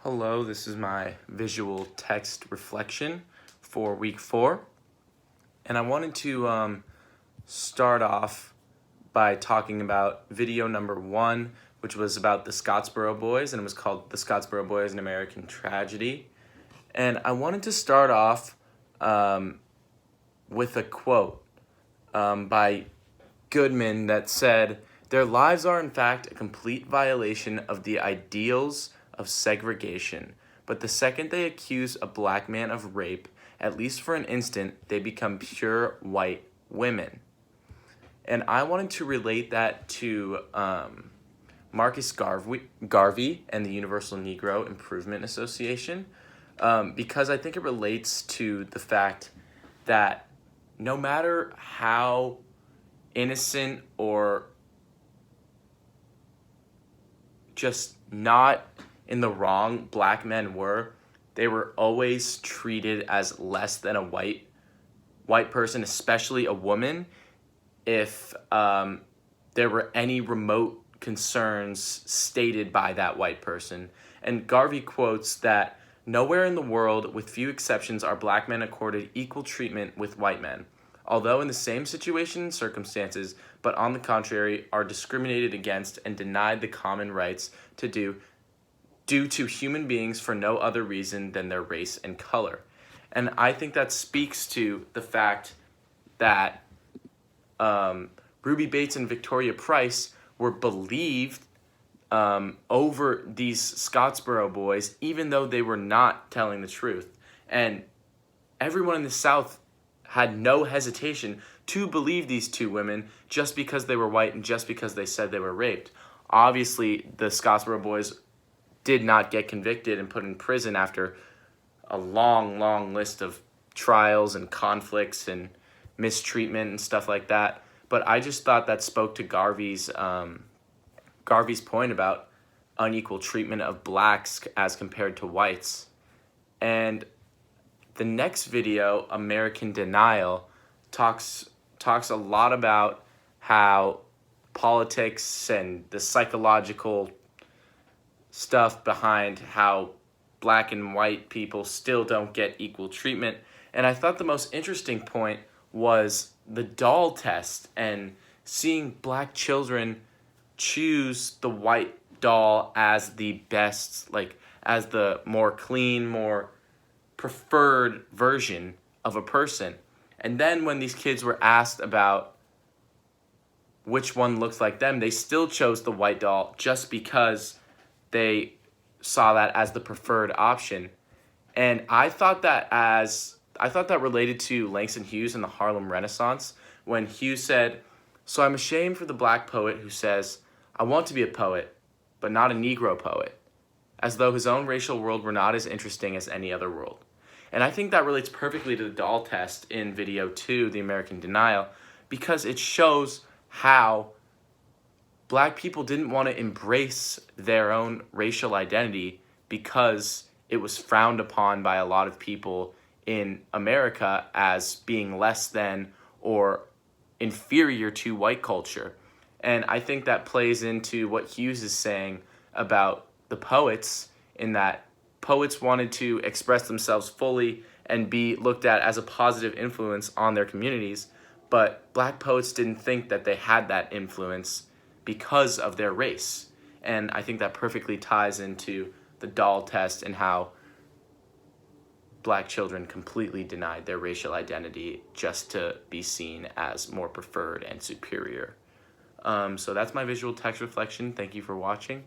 Hello, this is my visual text reflection for week 4. And I wanted to start off by talking about video number 1, which was about the Scottsboro Boys, and it was called The Scottsboro Boys, An American Tragedy. And I wanted to start off with a quote by Goodman that said, "Their lives are in fact a complete violation of the ideals of segregation, but the second they accuse a black man of rape, at least for an instant, they become pure white women." And I wanted to relate that to Marcus Garvey and the Universal Negro Improvement Association, because I think it relates to the fact that no matter how innocent or just not in the wrong black men were, they were always treated as less than a white person, especially a woman, if there were any remote concerns stated by that white person. And Garvey quotes that, "Nowhere in the world, with few exceptions, are black men accorded equal treatment with white men, although in the same situation and circumstances, but on the contrary, are discriminated against and denied the common rights due to human beings for no other reason than their race and color." And I think that speaks to the fact that Ruby Bates and Victoria Price were believed over these Scottsboro boys, even though they were not telling the truth. And everyone in the South had no hesitation to believe these two women just because they were white and just because they said they were raped. Obviously, the Scottsboro boys did not get convicted and put in prison after a long list of trials and conflicts and mistreatment and stuff like that. But I just thought that spoke to Garvey's point about unequal treatment of blacks as compared to whites. And the next video, American Denial, talks a lot about how politics and the psychological stuff behind how black and white people still don't get equal treatment. And I thought the most interesting point was the doll test and seeing black children choose the white doll as the best, like as the more clean, more preferred version of a person. And then when these kids were asked about which one looks like them, they still chose the white doll just because they saw that as the preferred option. And I thought that related to Langston Hughes and the Harlem Renaissance, when Hughes said, "So I'm ashamed for the black poet who says, 'I want to be a poet, but not a Negro poet,' as though his own racial world were not as interesting as any other world." And I think that relates perfectly to the doll test in video 2, The American Denial, because it shows how black people didn't want to embrace their own racial identity because it was frowned upon by a lot of people in America as being less than or inferior to white culture. And I think that plays into what Hughes is saying about the poets, in that poets wanted to express themselves fully and be looked at as a positive influence on their communities, but black poets didn't think that they had that influence because of their race. And I think that perfectly ties into the doll test and how black children completely denied their racial identity just to be seen as more preferred and superior. So that's my visual text reflection. Thank you for watching.